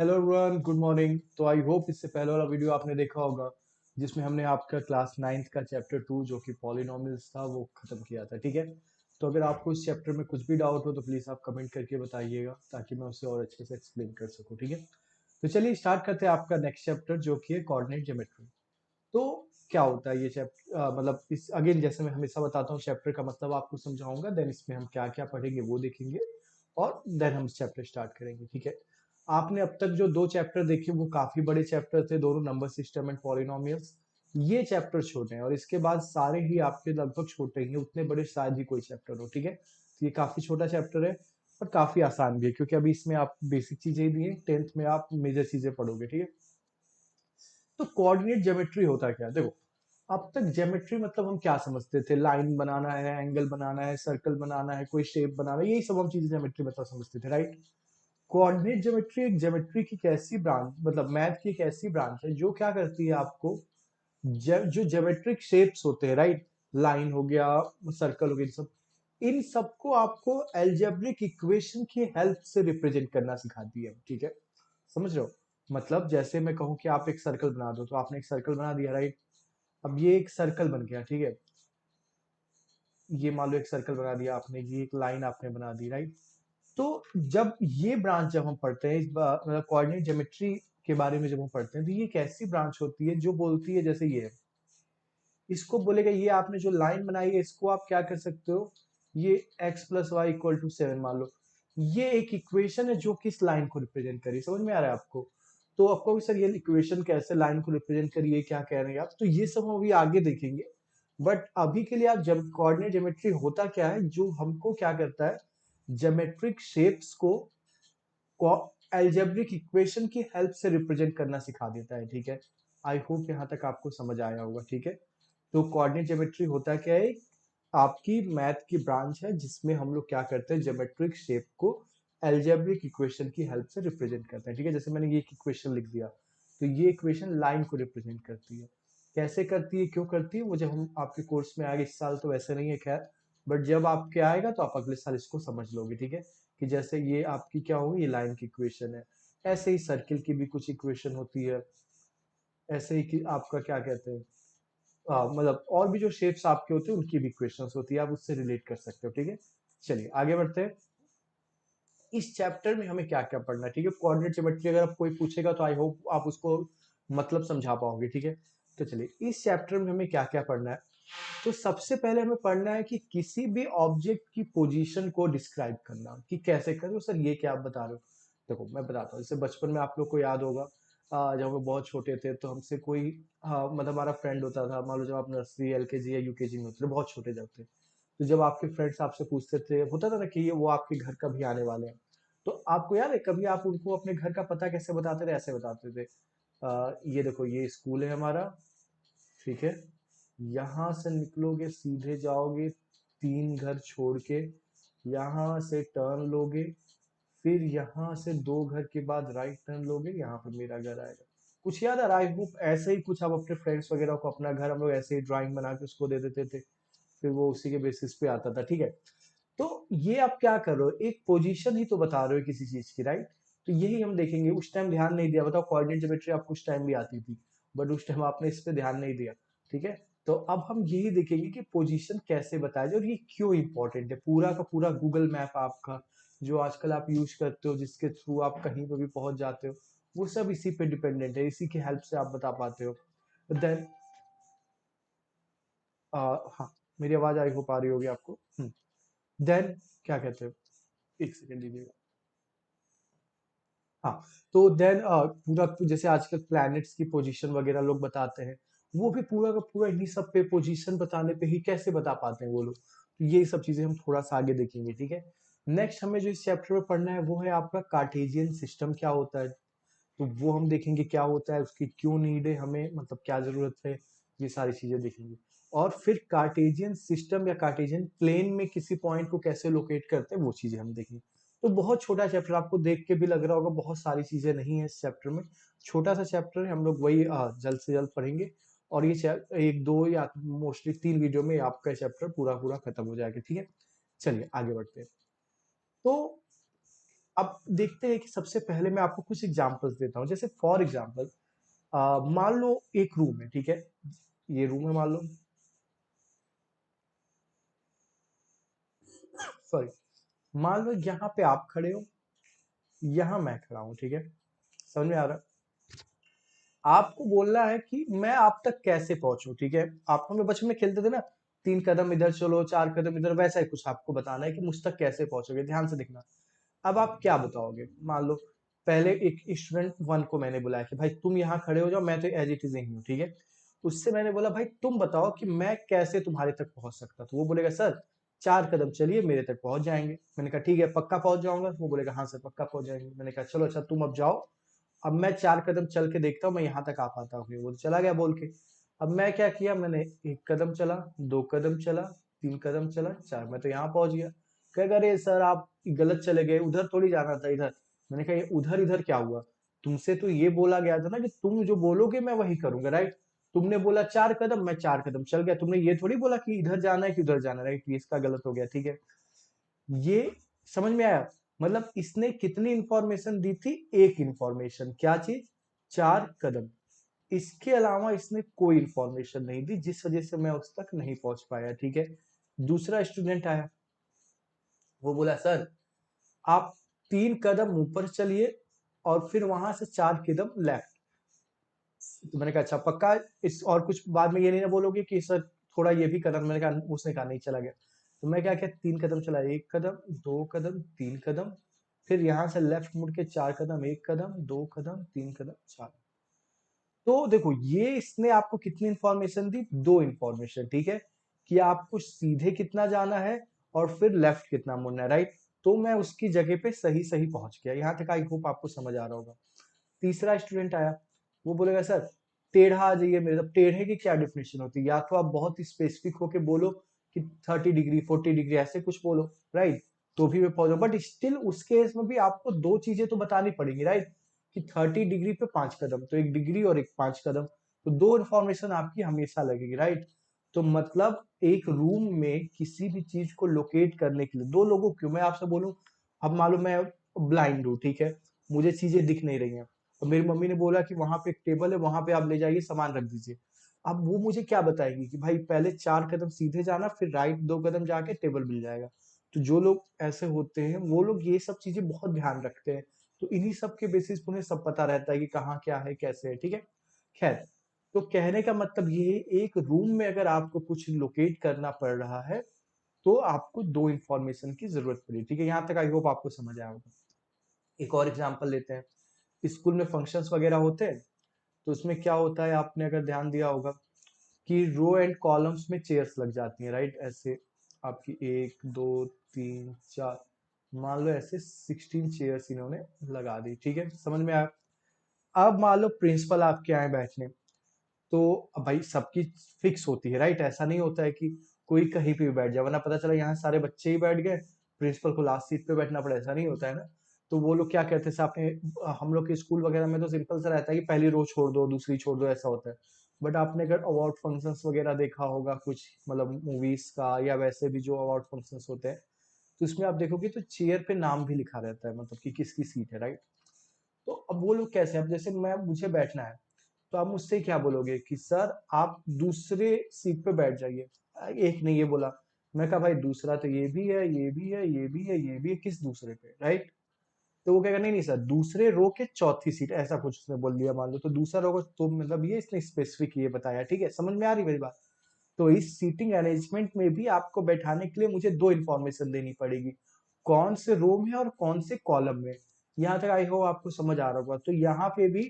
Hello everyone, good morning. तो I hope इससे पहले वाला वीडियो आपने देखा होगा जिसमें हमने आपका क्लास 9th का चैप्टर 2 जो कि पॉलिनॉमियल्स था वो खत्म किया था। ठीक है, तो अगर आपको इस चैप्टर में कुछ भी डाउट हो तो प्लीज़ आप कमेंट करके बताइएगा ताकि मैं उसे और अच्छे से एक्सप्लेन कर सकूँ। ठीक है, तो चलिए स्टार्ट करते हैं आपका नेक्स्ट चैप्टर जो कि है कोऑर्डिनेट ज्योमेट्री। तो क्या होता है ये चैप्टर, मतलब इस अगेन जैसे मैं हमेशा बताता हूँ चैप्टर का मतलब आपको समझाऊंगा, देन इसमें हम क्या क्या पढ़ेंगे वो देखेंगे और देन हम चैप्टर स्टार्ट करेंगे। ठीक है, आपने अब तक जो दो चैप्टर देखे वो काफी बड़े चैप्टर थे, दोनों नंबर सिस्टम एंड पॉलिनोमियल्स। ये चैप्टर छोटे हैं और इसके बाद सारे ही आपके लगभग छोटे ही हैं, उतने बड़े शायद ही कोई चैप्टर हो। ठीक है, तो ये काफी छोटा चैप्टर है और काफी आसान भी है क्योंकि अभी इसमें आप बेसिक चीजें ही दी हैं, 10th में आप मेजर चीजें पढ़ोगे। ठीक है, तो कोऑर्डिनेट ज्योमेट्री होता क्या है? देखो, अब तक ज्योमेट्री मतलब हम क्या समझते थे? लाइन बनाना है, एंगल बनाना है, सर्कल बनाना है, कोई शेप बनाना है, यही सब हम चीजें ज्योमेट्री मतलब समझते थे, राइट? कोऑर्डिनेट ज्योमेट्री एक ज्योमेट्री की एक ऐसी ब्रांच, मतलब मैथ की एक ऐसी ब्रांच है जो क्या करती है आपको, जो ज्योमेट्रिक शेप्स होते हैं, राइट, लाइन हो गया, सर्कल हो गया, इन सबको आपको एल्जेब्रिक इक्वेशन की हेल्प से रिप्रेजेंट करना सिखाती है। ठीक है, समझ रहे हो? मतलब जैसे मैं कहूं कि आप एक सर्कल बना दो, तो आपने एक सर्कल बना दिया, राइट? अब ये एक सर्कल बन गया। ठीक है, ये मान लो एक सर्कल बना दिया आपने, ये एक लाइन आपने बना दी, राइट? तो जब ये ब्रांच जब हम पढ़ते हैं मतलब कोऑर्डिनेट ज्योमेट्री के बारे में जब हम पढ़ते हैं तो ये एक ऐसी ब्रांच होती है जो बोलती है, जैसे ये है, इसको बोलेगा ये आपने जो लाइन बनाई है इसको आप क्या कर सकते हो, ये x plus y equal to 7 मान लो। ये एक इक्वेशन है जो किस लाइन को रिप्रेजेंट करी, समझ में आ रहा है आपको? तो आपको सर ये इक्वेशन कैसे लाइन को रिप्रेजेंट करी, ये क्या कह रहे हैं आप, तो ये सब हम अभी आगे देखेंगे। बट अभी के लिए आप जब कोऑर्डिनेट ज्योमेट्री होता क्या है, जो हमको क्या करता है, ज्योमेट्रिक शेप्स को एल्जेब्रिक इक्वेशन की हेल्प से रिप्रेजेंट करना सिखा देता है। ठीक है, आई होप यहाँ तक आपको समझ आया होगा। ठीक है, तो कोऑर्डिनेट ज्योमेट्री होता क्या है, आपकी मैथ की ब्रांच है जिसमें हम लोग क्या करते हैं, ज्योमेट्रिक शेप को एल्जेब्रिक इक्वेशन की हेल्प से रिप्रेजेंट करते हैं। ठीक है, जैसे मैंने ये एक इक्वेशन लिख दिया, तो ये इक्वेशन लाइन को रिप्रेजेंट करती है। कैसे करती है, क्यों करती है, वो जब हम आपके कोर्स में आएगा, इस साल तो वैसे नहीं है खैर, बट जब आपके आएगा तो आप अगले साल इसको समझ लोगे। ठीक है, कि जैसे ये आपकी क्या होगी, ये लाइन की इक्वेशन है, ऐसे ही सर्किल की भी कुछ इक्वेशन होती है, ऐसे ही कि आपका क्या कहते हैं, मतलब और भी जो शेप्स आपके होते हैं उनकी भी इक्वेशंस होती है, आप उससे रिलेट कर सकते हो। ठीक है, चलिए आगे बढ़ते हैं। इस चैप्टर में हमें क्या क्या पढ़ना है? ठीक है, कोऑर्डिनेट ज्योमेट्री अगर आप कोई पूछेगा तो आई होप आप उसको मतलब समझा पाओगे। ठीक है, तो चलिए इस चैप्टर में हमें क्या क्या पढ़ना है। तो सबसे पहले हमें पढ़ना है कि किसी भी ऑब्जेक्ट की पोजीशन को डिस्क्राइब करना, कि कैसे करें। तो सर ये क्या आप बता रहे हो? देखो मैं बताता हूँ, जैसे बचपन में आप लोग को याद होगा, जब हम बहुत छोटे थे तो हमसे कोई, मतलब हमारा फ्रेंड होता था, मान लो जब आप नर्सरी एलकेजी या यूकेजी में होते थे, बहुत छोटे जब थे, तो जब आपके फ्रेंड्स आपसे पूछते थे, होता था ना कि ये वो आपके घर कभी आने वाले हैं, तो आपको याद है कभी आप उनको अपने घर का पता कैसे बताते थे? ऐसे बताते थे, ये देखो ये स्कूल है हमारा, ठीक है, यहाँ से निकलोगे सीधे जाओगे 3 घर छोड़ के, यहाँ से टर्न लोगे, फिर यहाँ से 2 घर के बाद राइट टर्न लोगे, यहाँ पे मेरा घर आएगा। कुछ याद आ रहा है? आई होप ऐसे ही कुछ आप अपने फ्रेंड्स वगैरह को अपना घर हम लोग ऐसे ही ड्राइंग बना के उसको दे देते थे, फिर वो उसी के बेसिस पे आता था। ठीक है, तो ये आप क्या कर रहे हो, एक पोजीशन ही तो बता रहे हो किसी चीज की, राइट? तो यही हम देखेंगे। उस टाइम ध्यान नहीं दिया, बताओ कोऑर्डिनेट ज्योमेट्री आपको उस टाइम भी आती थी, बट उस टाइम आपने इस पे ध्यान नहीं दिया। ठीक है, तो अब हम यही देखेंगे कि पोजीशन कैसे बताया जाए और ये क्यों इंपॉर्टेंट है। पूरा का पूरा गूगल मैप आपका जो आजकल आप यूज करते हो, जिसके थ्रू आप कहीं पर भी पहुंच जाते हो, वो सब इसी पे डिपेंडेंट है, इसी की हेल्प से आप बता पाते हो। देन हाँ, मेरी आवाज आई हो पा रही होगी आपको। देन क्या कहते हो, एक सेकेंड दीजिएगा। हाँ, तो देन पूरा जैसे आजकल प्लैनेट्स की पोजीशन वगैरह लोग बताते हैं, वो भी पूरा का पूरा इन्हीं सब पे पोजीशन बताने पे ही कैसे बता पाते हैं वो लोग, तो ये सब चीजें हम थोड़ा सा आगे देखेंगे। ठीक है, नेक्स्ट हमें जो इस चैप्टर में पढ़ना है वो है आपका कार्टेशियन सिस्टम क्या होता है, तो वो हम देखेंगे क्या होता है, उसकी क्यों नीड है हमें, मतलब क्या जरूरत है, ये सारी चीजें देखेंगे। और फिर कार्टेशियन सिस्टम या कार्टेशियन प्लेन में किसी पॉइंट को कैसे लोकेट करते हैं वो चीजें हम देखेंगे। तो बहुत छोटा चैप्टर, आपको देख के भी लग रहा होगा बहुत सारी चीजें नहीं है इस चैप्टर में, छोटा सा चैप्टर है, हम लोग वही जल्द से जल्द पढ़ेंगे। और ये एक दो या मोस्टली 3 वीडियो में आपका चैप्टर पूरा पूरा खत्म हो जाएगा। ठीक है, चलिए आगे बढ़ते हैं। तो अब देखते हैं कि सबसे पहले मैं आपको कुछ एग्जांपल्स देता हूँ। जैसे फॉर एग्जांपल मान लो एक रूम है, ठीक है, ये रूम है मान लो, सॉरी, मान लो यहाँ पे आप खड़े हो, यहाँ मैं खड़ा हूँ, ठीक है, समझ में आ रहा है? आपको बोलना है कि मैं आप तक कैसे पहुंचूं, ठीक है। आप हम लोग बचपन में खेलते थे ना, 3 कदम इधर चलो, 4 कदम इधर, वैसा ही कुछ आपको बताना है कि मुझ तक कैसे पहुंचोगे, ध्यान से देखना। अब आप क्या बताओगे, मान लो पहले एक स्टूडेंट 1 को मैंने बुलाया कि भाई तुम यहाँ खड़े हो जाओ, मैं तो एज इट इज ही हूँ, ठीक है। उससे मैंने बोला भाई तुम बताओ कि मैं कैसे तुम्हारे तक पहुंच सकता, तो वो बोलेगा सर 4 कदम चलिए मेरे तक पहुंच जाएंगे। मैंने कहा ठीक है पक्का पहुंच जाऊंगा, वो बोलेगा हाँ सर पक्का पहुंच जाएंगे। मैंने कहा चलो अच्छा तुम अब जाओ, अब मैं 4 कदम चल के देखता हूँ मैं यहाँ तक आ पाता हूँ। वो तो चला गया बोल के। अब मैं क्या किया, मैंने 1 कदम चला, 2 कदम चला, 3 कदम चला, 4, मैं तो यहाँ पहुंच गया। कहेगा अरे सर आप गलत चले गए, उधर थोड़ी जाना था, इधर। मैंने कहा ये उधर इधर क्या हुआ, तुमसे तो ये बोला गया था ना कि तुम जो बोलोगे मैं वही करूंगा, राइट। तुमने बोला 4 कदम, मैं 4 कदम चल गया, तुमने ये थोड़ी बोला कि इधर जाना है कि उधर जाना है, राइट। ये इसका गलत हो गया, ठीक है। ये समझ में आया? मतलब इसने कितनी इंफॉर्मेशन दी थी, एक इंफॉर्मेशन, क्या चीज, 4 कदम। इसके अलावा इसने कोई इंफॉर्मेशन नहीं दी, जिस वजह से मैं उस तक नहीं पहुंच पाया, ठीक है। दूसरा स्टूडेंट आया, वो बोला सर आप 3 कदम ऊपर चलिए और फिर वहां से 4 कदम लेफ्ट। तो मैंने कहा अच्छा पक्का, इस और कुछ बाद में ये नहीं ना बोलोगे कि सर थोड़ा ये भी कदम, मैंने कहा, उसने कहा नहीं चला गया। तो मैं क्या किया, 3 कदम चला, 1 कदम, 2 कदम, 3 कदम, फिर यहां से लेफ्ट मुड़ के 4 कदम, 1 कदम, 2 कदम, 3 कदम, 4। तो देखो ये इसने आपको कितनी इंफॉर्मेशन दी, 2 इंफॉर्मेशन, ठीक है, कि आपको सीधे कितना जाना है और फिर लेफ्ट कितना मुड़ना है, राइट। तो मैं उसकी जगह पे सही सही पहुंच गया। यहाँ तक आई होप आपको समझ आ रहा होगा। तीसरा स्टूडेंट आया, वो बोलेगा सर टेढ़ा आ जाइए मेरे तरफ। टेढ़े की क्या डेफिनेशन होती है, या तो आप बहुत ही स्पेसिफिक होके बोलो कि 30 डिग्री, 40 डिग्री, ऐसे कुछ बोलो, राइट, तो भी मैं पहुंच, बट स्टिल उस केस में भी आपको 2 चीजें तो बतानी पड़ेगी, राइट, कि 30 डिग्री पे 5 कदम, तो 1 डिग्री और एक 5 कदम, तो 2 इंफॉर्मेशन आपकी हमेशा लगेगी, राइट। तो मतलब एक रूम में किसी भी चीज को लोकेट करने के लिए 2 लोगों, क्यों मैं आपसे बोलूं, अब मालूम मैं ब्लाइंड हूँ, ठीक है, मुझे चीजें दिख नहीं रही हैं, तो मेरी मम्मी ने बोला कि वहां पे एक टेबल है, वहां पे आप ले जाइए सामान रख दीजिए। अब वो मुझे क्या बताएगी कि भाई पहले 4 कदम सीधे जाना, फिर राइट 2 कदम जाके टेबल मिल जाएगा। तो जो लोग ऐसे होते हैं वो लोग ये सब चीजें बहुत ध्यान रखते हैं। तो इन्हीं सब के बेसिस पे उन्हें सब पता रहता है कि कहाँ क्या है कैसे है, ठीक है। खैर, तो कहने का मतलब ये है, एक रूम में अगर आपको कुछ लोकेट करना पड़ रहा है तो आपको 2 इंफॉर्मेशन की जरूरत पड़ी, ठीक है। यहाँ तक आई होप आपको समझ आया होगा। एक और एग्जांपल लेते हैं। स्कूल में फंक्शंस वगैरह होते हैं, तो उसमें क्या होता है, आपने अगर ध्यान दिया होगा कि रो एंड कॉलम्स में चेयर्स लग जाती हैं, राइट, ऐसे आपकी 1 2 3 4, मान लो ऐसे 16 चेयर्स इन्होंने लगा दी, ठीक है, समझ में आया। अब मान लो प्रिंसिपल आपके आए बैठने, तो अब भाई सबकी फिक्स होती है, राइट, ऐसा नहीं होता है कि कोई कहीं पे भी बैठ जाए, वरना पता चला यहाँ सारे बच्चे ही बैठ गए, प्रिंसिपल को लास्ट सीट पे बैठना पड़ा, ऐसा नहीं होता है ना। तो वो लोग क्या कहते हैं, आपने हम लोग के स्कूल वगैरह में तो सिंपल सा रहता है कि पहली रो छोड़ दो, दूसरी छोड़ दो, ऐसा होता है। बट आपने अगर अवार्ड फंक्शंस वगैरह देखा होगा कुछ, मतलब मूवीज का या वैसे भी जो अवार्ड फंक्शंस होते हैं, तो उसमें आप देखोगे तो चेयर पे नाम भी लिखा रहता है, मतलब कि किसकी सीट है, राइट। तो अब वो लोग कैसे, अब जैसे मैं, मुझे बैठना है, तो आप मुझसे क्या बोलोगे कि सर आप दूसरे सीट पे बैठ जाइए। एक ने ये बोला, मैं कहा भाई दूसरा तो ये भी है, ये भी है, ये भी है, ये भी है, किस दूसरे पे, राइट। तो वो कहेगा नहीं नहीं सर दूसरे रो के चौथी सीट, ऐसा कुछ उसने बोल दिया मान लो, तो दूसरा रो को तो मतलब ये इसने स्पेसिफिक ये बताया, ठीक है, समझ में आ रही मेरी बात। तो इस सीटिंग अरेंजमेंट में भी आपको बैठाने के लिए मुझे 2 इंफॉर्मेशन देनी पड़ेगी, कौन से रो में और कौन से कॉलम में। यहाँ तक आई हो आपको समझ आ रहा होगा। तो यहाँ पे भी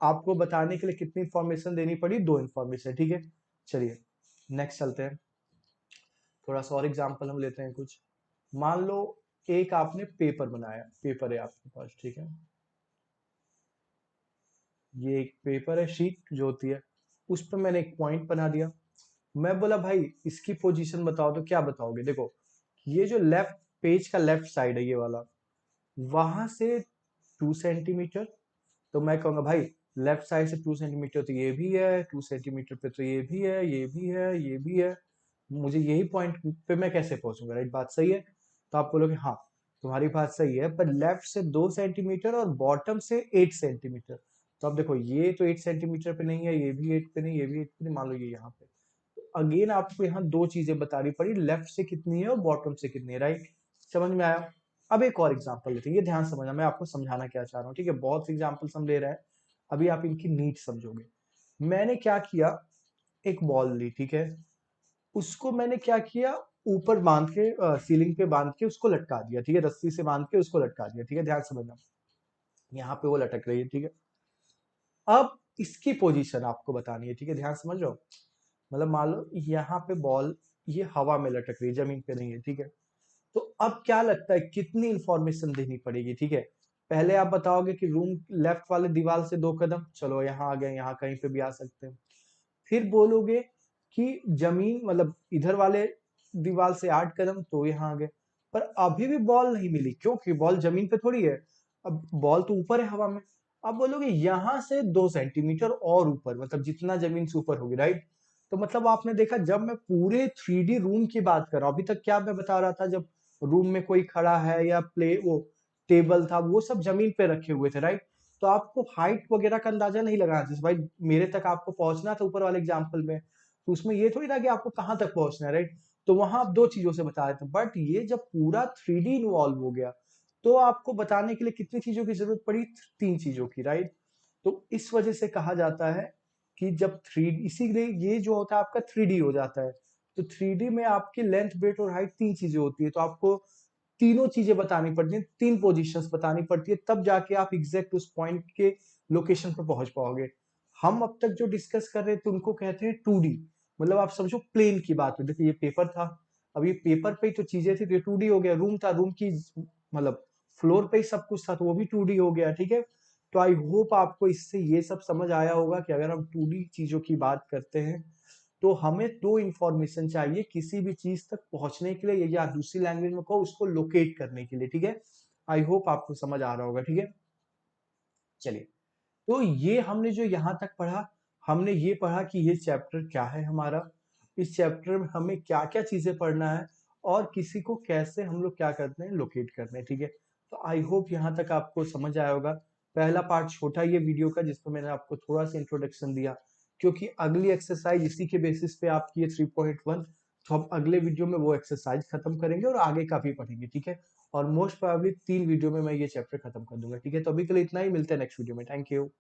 आपको बताने के लिए कितनी इंफॉर्मेशन देनी पड़ी, 2 इंफॉर्मेशन, ठीक है। चलिए नेक्स्ट चलते हैं, थोड़ा सा और एग्जाम्पल हम लेते हैं कुछ। मान लो एक आपने पेपर बनाया, पेपर है आपके पास, ठीक है, ये एक पेपर है, शीट जो होती है, उस पर मैंने एक पॉइंट बना दिया। मैं बोला भाई इसकी पोजीशन बताओ, तो क्या बताओगे, देखो ये जो लेफ्ट पेज का लेफ्ट साइड है ये वाला, वहां से 2 सेंटीमीटर, तो मैं कहूंगा भाई लेफ्ट साइड से 2 सेंटीमीटर तो ये भी है, 2 सेंटीमीटर पे तो ये भी है, ये भी है, ये भी है, मुझे यही पॉइंट पे मैं कैसे पहुंचूंगा, राइट, बात सही है। तो आप बोलोगे हाँ, तुम्हारी बात सही है, पर लेफ्ट से 2 सेंटीमीटर और बॉटम से 8 सेंटीमीटर। तो अब देखो ये तो 8 सेंटीमीटर पे नहीं है, ये भी 8 पे नहीं, ये भी 8 पे नहीं, मान लो ये यहाँ पे। तो अगेन आपको यहाँ दो चीजें बतानी पड़ी, लेफ्ट से कितनी है और बॉटम से कितनी है, राइट। समझ में आया। अब एक और एग्जांपल लेते हैं, ये ध्यान समझना, मैं आपको समझाना क्या चाह रहा हूँ, ठीक है। बहुत से एग्जांपल्स हम ले रहे हैं, अभी आप इनकी नीड समझोगे। मैंने क्या किया, एक बॉल ली, ठीक है। उसको मैंने क्या किया, ऊपर बांध के सीलिंग पे बांध के उसको लटका दिया, ठीक है। रस्सी से बांध के उसको लटका दिया, ठीक है। ध्यान समझना, यहाँ पे वो लटक रही है, ठीक है। अब इसकी पोजीशन आपको बतानी है, ठीक है। ध्यान समझ लो, मतलब मान लो यहाँ पे बॉल ये हवा में लटक रही है, जमीन पे नहीं है, ठीक है। तो अब क्या लगता है कितनी इंफॉर्मेशन देनी पड़ेगी, ठीक है। पहले आप बताओगे कि रूम लेफ्ट वाले दीवार से 2 कदम, चलो यहाँ आ गए, यहाँ कहीं पे भी आ सकते हैं। फिर बोलोगे कि जमीन मतलब इधर वाले दीवार से 8 कदम, तो यहाँ आ गए। पर अभी भी बॉल नहीं मिली, क्योंकि बॉल जमीन पे थोड़ी है, अब बॉल तो ऊपर है हवा में। अब बोलोगे यहाँ से 2 सेंटीमीटर और ऊपर, मतलब जितना जमीन से ऊपर होगी, राइट। तो मतलब आपने देखा, जब मैं पूरे 3D रूम की बात कर रहा हूं, अभी तक क्या मैं बता रहा था, जब रूम में कोई खड़ा है या प्ले वो टेबल था, वो सब जमीन पे रखे हुए थे, राइट। तो आपको हाइट वगैरह का अंदाजा नहीं लगाना, जैसे भाई मेरे तक आपको पहुंचना था ऊपर वाले एग्जाम्पल में, तो उसमें ये थोड़ी था कि आपको कहाँ तक पहुंचना है, राइट। तो वहां आप दो चीजों से बता रहे थे, बट ये जब पूरा 3D इन्वॉल्व हो गया, तो आपको बताने के लिए कितनी चीजों की जरूरत पड़ी, 3 चीजों की, राइट। तो इस वजह से कहा जाता है कि जब थ्री, इसीलिए ये जो होता है आपका 3D हो जाता है। तो 3D में आपकी लेंथ, ब्रेथ और हाइट 3 चीजें होती है, तो आपको तीनों चीजें बतानी पड़ती हैं, 3 पोजीशंस बतानी पड़ती है, तब जाके आप एग्जैक्ट उस पॉइंट के लोकेशन पर पहुंच पाओगे। हम अब तक जो डिस्कस कर रहे थे उनको कहते हैं 2D, मतलब आप समझो प्लेन की बात है। देखिए ये पेपर था, अब ये पेपर पे ही तो चीजें थी, तो ये 2D हो गया। रूम था, रूम की मतलब फ्लोर पे ही सब कुछ था, तो वो भी 2D हो गया, ठीक है। तो आई होप आपको इससे ये सब समझ आया होगा कि अगर हम 2D चीजों की बात करते हैं, तो हमें दो इंफॉर्मेशन चाहिए किसी भी चीज तक पहुंचने के लिए, या दूसरी लैंग्वेज में कहो उसको लोकेट करने के लिए, ठीक है। आई होप आपको समझ आ रहा होगा, ठीक है। चलिए, तो ये हमने जो यहाँ तक पढ़ा, हमने ये पढ़ा कि ये चैप्टर क्या है हमारा, इस चैप्टर में हमें क्या क्या चीजें पढ़ना है, और किसी को कैसे हम लोग क्या करते हैं, लोकेट करते हैं, ठीक है। तो आई होप यहाँ तक आपको समझ आया होगा। पहला पार्ट छोटा ये वीडियो का, जिसमें मैंने आपको थोड़ा सा इंट्रोडक्शन दिया, क्योंकि अगली एक्सरसाइज इसी के बेसिस पे आपकी है 3.1। तो हम अगले वीडियो में वो एक्सरसाइज खत्म करेंगे और आगे का भी पढ़ेंगे, ठीक है। और मोस्ट प्रोबेबली 3 वीडियो में मैं ये चैप्टर खत्म कर दूंगा, ठीक है। तो अभी के लिए इतना ही, मिलते हैं नेक्स्ट वीडियो में। Thank you.